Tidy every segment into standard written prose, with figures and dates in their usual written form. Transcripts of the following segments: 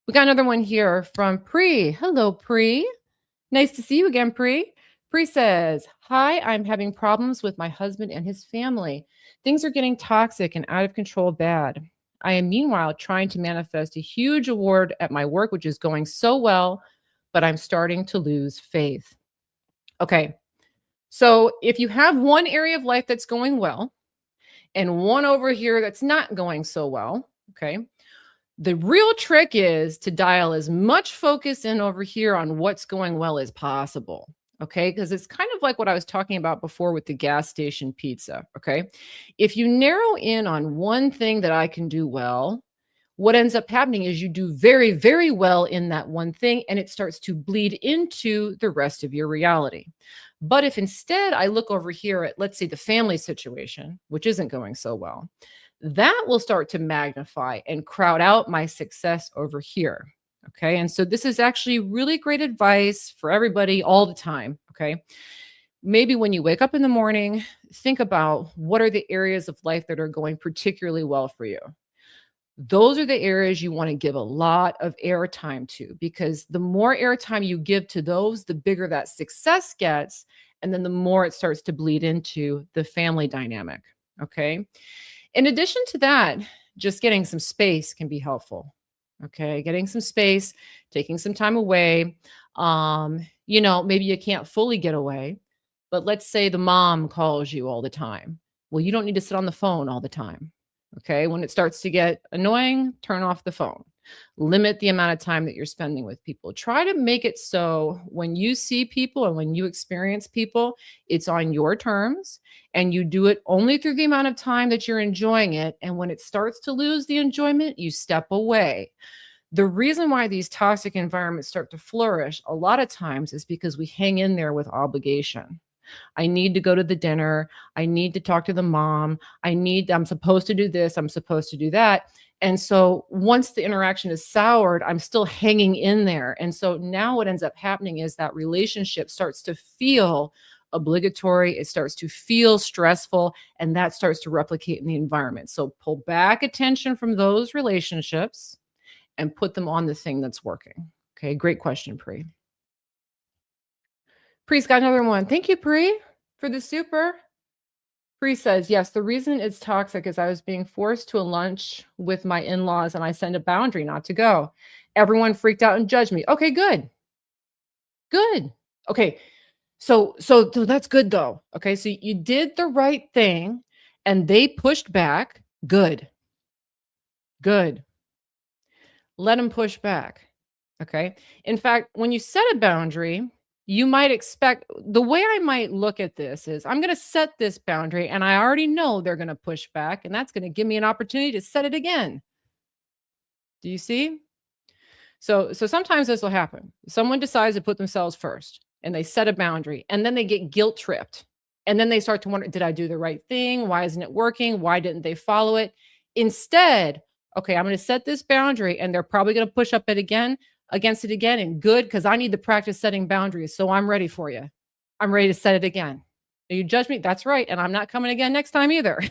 We got another one here from Pri. Hello, Pri. Nice to see you again, Pri. Pri says, "Hi, I'm having problems with my husband and his family. Things are getting toxic and out of control bad. I am meanwhile trying to manifest a huge award at my work, which is going so well, but I'm starting to lose faith." Okay. So if you have one area of life that's going well and one over here that's not going so well, okay, the real trick is to dial as much focus in over here on what's going well as possible. Okay. Because it's kind of like what I was talking about before with the gas station pizza. Okay. If you narrow in on one thing that I can do well, what ends up happening is you do very, very well in that one thing and it starts to bleed into the rest of your reality. But if instead I look over here at, let's say, the family situation, which isn't going so well, that will start to magnify and crowd out my success over here. Okay. And so this is actually really great advice for everybody all the time. Okay. Maybe when you wake up in the morning, think about what are the areas of life that are going particularly well for you. Those are the areas you want to give a lot of airtime to because the more airtime you give to those, the bigger that success gets. And then the more it starts to bleed into the family dynamic. Okay. In addition to that, just getting some space can be helpful. Okay. Getting some space, taking some time away. Maybe you can't fully get away, but let's say the mom calls you all the time. Well, you don't need to sit on the phone all the time. Okay. When it starts to get annoying, turn off the phone. Limit the amount of time that you're spending with people. Try to make it so when you see people and when you experience people, it's on your terms and you do it only through the amount of time that you're enjoying it. And when it starts to lose the enjoyment, you step away. The reason why these toxic environments start to flourish a lot of times is because we hang in there with obligation. I need to go to the dinner. I need to talk to the mom. I'm supposed to do this. I'm supposed to do that. And so once the interaction is soured, I'm still hanging in there. And so now what ends up happening is that relationship starts to feel obligatory. It starts to feel stressful, and that starts to replicate in the environment. So pull back attention from those relationships and put them on the thing that's working. Okay, great question, Pri. Pri's got another one. Thank you, Pri, for the super. Pri says, yes, the reason it's toxic is I was being forced to a lunch with my in-laws and I set a boundary not to go. Everyone freaked out and judged me. Okay, good. Good. Okay. So that's good though. Okay. So you did the right thing and they pushed back. Good. Good. Let them push back. Okay. In fact, when you set a boundary, you might expect the way I might look at this is I'm going to set this boundary and I already know they're going to push back and that's going to give me an opportunity to set it again. Do you see? So sometimes this will happen. Someone decides to put themselves first and they set a boundary and then they get guilt tripped. And then they start to wonder, did I do the right thing? Why isn't it working? Why didn't they follow it? Instead, okay, I'm going to set this boundary and they're probably going to push up it again against it again and good because I need to practice setting boundaries. So I'm ready for you. I'm ready to set it again. You judge me? That's right. And I'm not coming again next time either.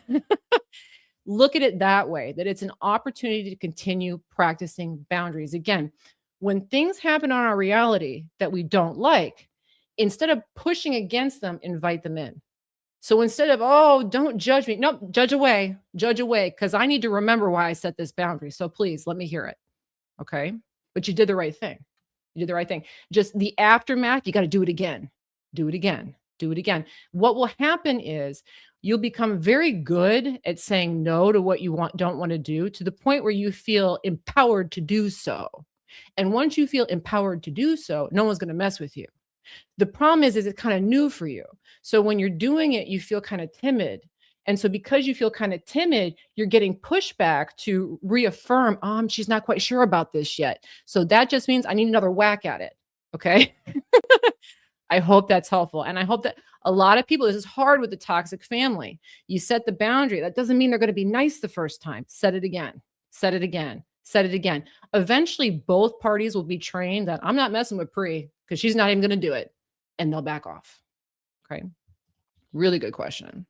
Look at it that way, that it's an opportunity to continue practicing boundaries. Again, when things happen on our reality that we don't like, instead of pushing against them, invite them in. So instead of, oh, don't judge me. Nope, judge away, because I need to remember why I set this boundary. So please let me hear it. Okay. But you did the right thing. You did the right thing. Just the aftermath, you got to do it again. Do it again. Do it again. What will happen is you'll become very good at saying no to what you don't want to do to the point where you feel empowered to do so. And once you feel empowered to do so, no one's going to mess with you. The problem is it's kind of new for you. So when you're doing it, you feel kind of timid. And so because you feel kind of timid, you're getting pushback to reaffirm, she's not quite sure about this yet. So that just means I need another whack at it. Okay. I hope that's helpful. And I hope that a lot of people, this is hard with the toxic family. You set the boundary. That doesn't mean they're going to be nice the first time. Set it again, set it again, set it again. Eventually, both parties will be trained that I'm not messing with Pri because she's not even going to do it. And they'll back off. Okay. Really good question.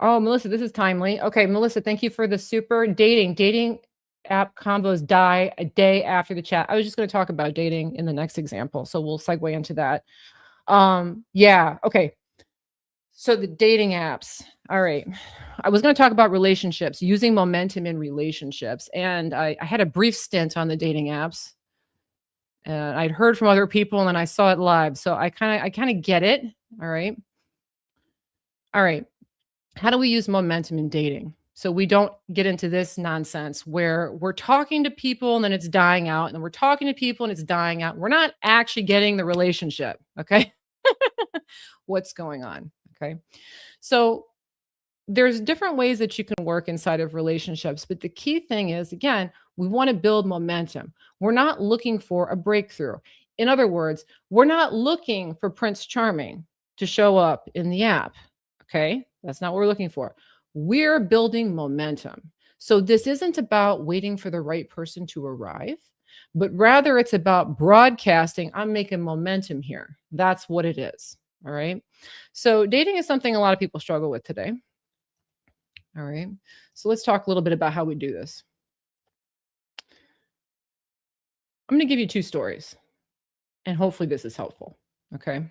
Oh, Melissa, this is timely. Okay, Melissa, thank you for the super dating. Dating app combos die a day after the chat. I was just going to talk about dating in the next example, so we'll segue into that. Yeah, okay. So the dating apps. All right. I was going to talk about relationships, using momentum in relationships, and I had a brief stint on the dating apps. I'd heard from other people, and then I saw it live, so I kind of get it. All right. All right. How do we use momentum in dating? So we don't get into this nonsense where we're talking to people and then it's dying out, and then we're talking to people and it's dying out. We're not actually getting the relationship. Okay. What's going on? Okay. So there's different ways that you can work inside of relationships, but the key thing is, again, we want to build momentum. We're not looking for a breakthrough. In other words, we're not looking for Prince Charming to show up in the app. Okay, that's not what we're looking for. We're building momentum. So this isn't about waiting for the right person to arrive, but rather it's about broadcasting. I'm making momentum here. That's what it is. All right. So dating is something a lot of people struggle with today. All right. So let's talk a little bit about how we do this. I'm going to give you two stories, and hopefully this is helpful. Okay.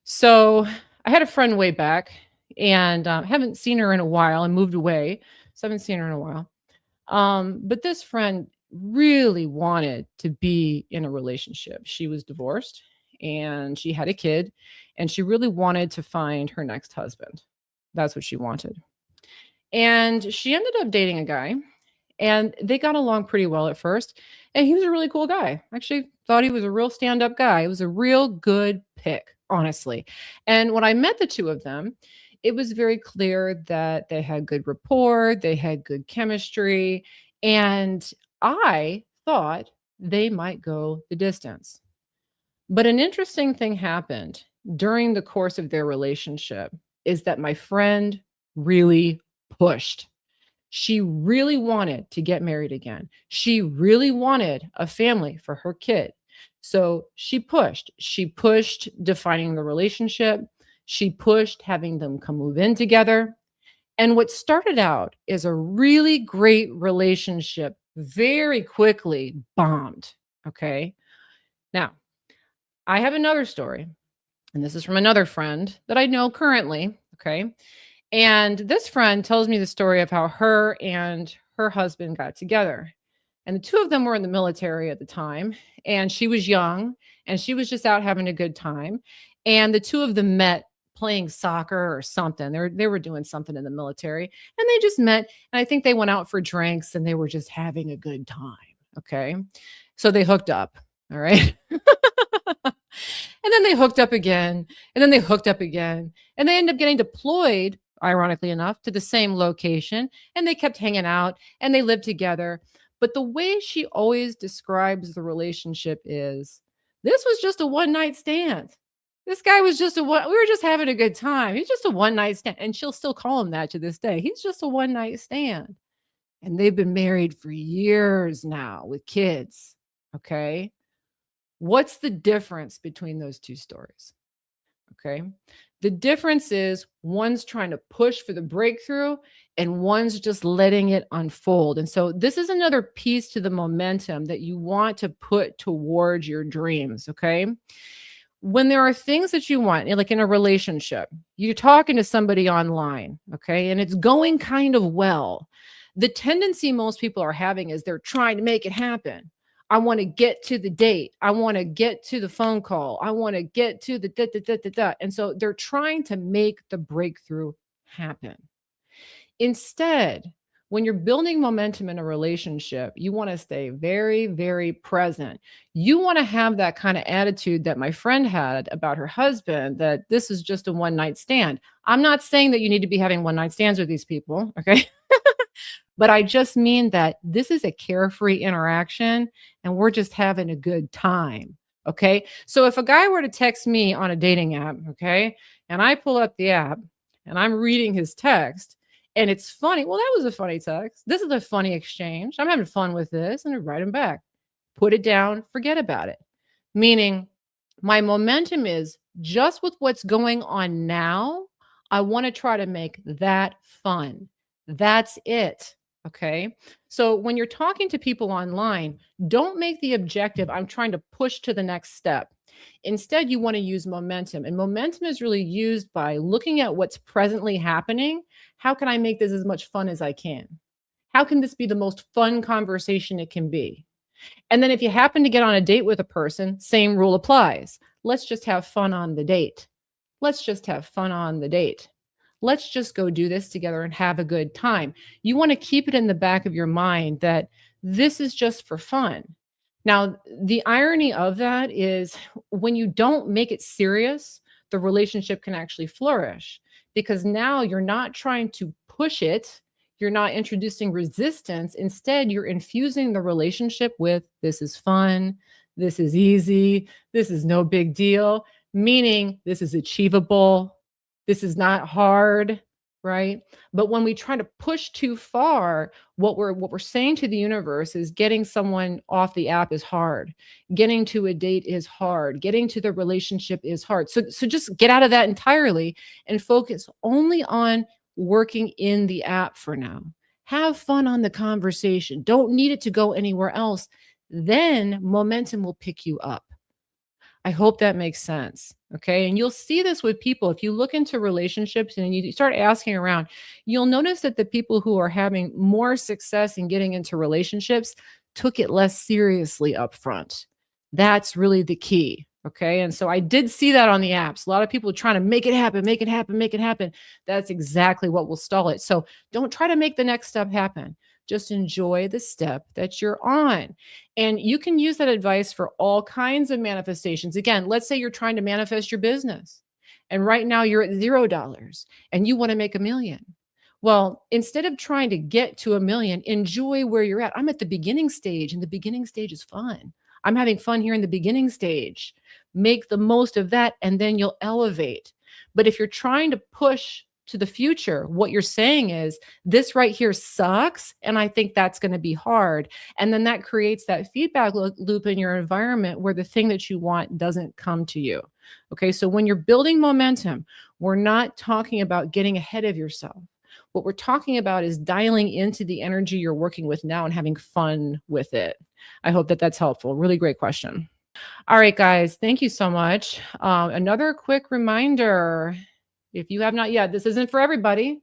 So I had a friend way back, and haven't seen her in a while and moved away. So I haven't seen her in a while. But this friend really wanted to be in a relationship. She was divorced and she had a kid, and she really wanted to find her next husband. That's what she wanted. And she ended up dating a guy, and they got along pretty well at first. And he was a really cool guy. Actually, thought he was a real stand-up guy. It was a real good pick, honestly. And when I met the two of them, it was very clear that they had good rapport, they had good chemistry, and I thought they might go the distance. But an interesting thing happened during the course of their relationship is that my friend really pushed. She really wanted to get married again. She really wanted a family for her kid. So she pushed. She pushed defining the relationship. She pushed having them come move in together. And what started out as a really great relationship very quickly bombed. Okay. Now, I have another story, and this is from another friend that I know currently. Okay. And this friend tells me the story of how her and her husband got together. And the two of them were in the military at the time. And she was young and she was just out having a good time. And the two of them met playing soccer or something. They were doing something in the military, and they just met. And I think they went out for drinks and they were just having a good time. Okay. So they hooked up. All right. And then they hooked up again, and then they hooked up again, and they ended up getting deployed, ironically enough, to the same location, and they kept hanging out and they lived together. But the way she always describes the relationship is, this was just a one night stand. This guy was just we were just having a good time. He's just a one night stand. And she'll still call him that to this day. He's just a one night stand. And they've been married for years now with kids. Okay. What's the difference between those two stories? Okay. The difference is one's trying to push for the breakthrough and one's just letting it unfold. And so this is another piece to the momentum that you want to put towards your dreams. Okay. When there are things that you want, like in a relationship, you're talking to somebody online, okay, and it's going kind of well. The tendency most people are having is they're trying to make it happen. I want to get to the date. I want to get to the phone call. I want to get to the da, da, da, da, da. And so they're trying to make the breakthrough happen. Instead, when you're building momentum in a relationship, you want to stay very, very present. You want to have that kind of attitude that my friend had about her husband, that this is just a one night stand. I'm not saying that you need to be having one night stands with these people. Okay. But I just mean that this is a carefree interaction and we're just having a good time. Okay. So if a guy were to text me on a dating app, okay, and I pull up the app and I'm reading his text and it's funny, well, that was a funny text. This is a funny exchange. I'm having fun with this, and I write him back. Put it down, forget about it. Meaning, my momentum is just with what's going on now. I want to try to make that fun. That's it. Okay. So when you're talking to people online, don't make the objective, I'm trying to push to the next step. Instead, you want to use momentum. And momentum is really used by looking at what's presently happening. How can I make this as much fun as I can? How can this be the most fun conversation it can be? And then if you happen to get on a date with a person, same rule applies. Let's just have fun on the date. Let's just have fun on the date. Let's just go do this together and have a good time. You want to keep it in the back of your mind that this is just for fun. Now, the irony of that is when you don't make it serious, the relationship can actually flourish because now you're not trying to push it. You're not introducing resistance. Instead, you're infusing the relationship with this is fun, this is easy, this is no big deal, meaning this is achievable, this is not hard, right? But when we try to push too far, what we're saying to the universe is getting someone off the app is hard. Getting to a date is hard. Getting to the relationship is hard. So just get out of that entirely and focus only on working in the app for now. Have fun on the conversation. Don't need it to go anywhere else. Then momentum will pick you up. I hope that makes sense. Okay. And you'll see this with people. If you look into relationships and you start asking around, you'll notice that the people who are having more success in getting into relationships took it less seriously up front. That's really the key. Okay. And so I did see that on the apps. A lot of people trying to make it happen, make it happen, make it happen. That's exactly what will stall it. So don't try to make the next step happen. Just enjoy the step that you're on. And you can use that advice for all kinds of manifestations. Again, let's say you're trying to manifest your business and right now you're at $0 and you want to make a million. Well, instead of trying to get to a million, enjoy where you're at. I'm at the beginning stage and the beginning stage is fun. I'm having fun here in the beginning stage. Make the most of that and then you'll elevate. But if you're trying to push to the future, what you're saying is this right here sucks. And I think that's going to be hard. And then that creates that feedback loop in your environment where the thing that you want doesn't come to you. Okay. So when you're building momentum, we're not talking about getting ahead of yourself. What we're talking about is dialing into the energy you're working with now and having fun with it. I hope that that's helpful. Really great question. All right, guys, thank you so much. Another quick reminder, if you have not yet, this isn't for everybody,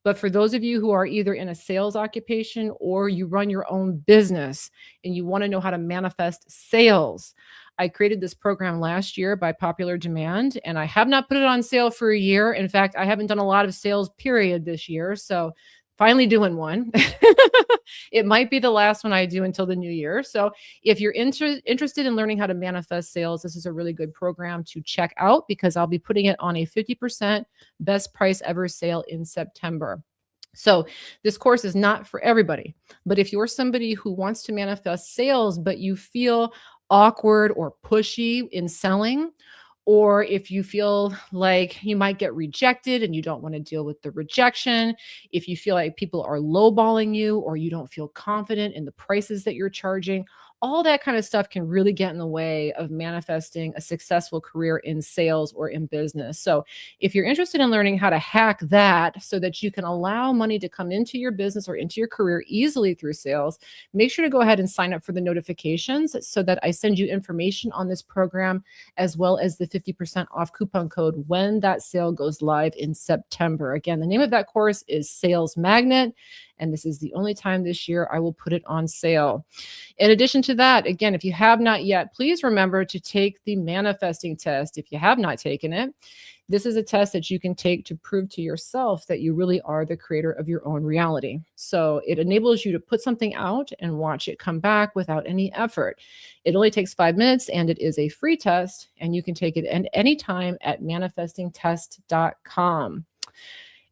but for those of you who are either in a sales occupation or you run your own business and you want to know how to manifest sales, I created this program last year by popular demand, and I have not put it on sale for a year. In fact, I haven't done a lot of sales, period, this year. So finally doing one. It might be the last one I do until the new year. So if you're interested in learning how to manifest sales, this is a really good program to check out because I'll be putting it on a 50% best price ever sale in September. So this course is not for everybody, but if you're somebody who wants to manifest sales, but you feel awkward or pushy in selling, or if you feel like you might get rejected and you don't want to deal with the rejection, if you feel like people are lowballing you or you don't feel confident in the prices that you're charging, all that kind of stuff can really get in the way of manifesting a successful career in sales or in business. So, if you're interested in learning how to hack that so that you can allow money to come into your business or into your career easily through sales, make sure to go ahead and sign up for the notifications so that I send you information on this program as well as the 50% off coupon code when that sale goes live in September. Again, the name of that course is Sales Magnet, and this is the only time this year I will put it on sale. In addition to that, again, if you have not yet, please remember to take the manifesting test. If you have not taken it, this is a test that you can take to prove to yourself that you really are the creator of your own reality. So it enables you to put something out and watch it come back without any effort. It only takes 5 minutes and it is a free test, and you can take it at any time at manifestingtest.com.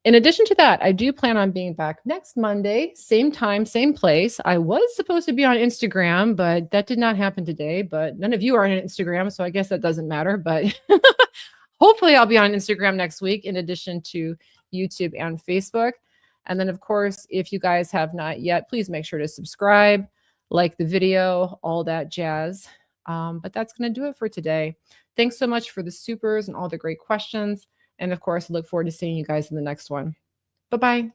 In addition to that, I do plan on being back next Monday, same time, same place. I was supposed to be on Instagram, but that did not happen today. But none of you are on Instagram, so I guess that doesn't matter. But hopefully I'll be on Instagram next week in addition to YouTube and Facebook. And then, of course, if you guys have not yet, please make sure to subscribe, like the video, all that jazz. But that's going to do it for today. Thanks so much for the supers and all the great questions. And of course, look forward to seeing you guys in the next one. Bye-bye.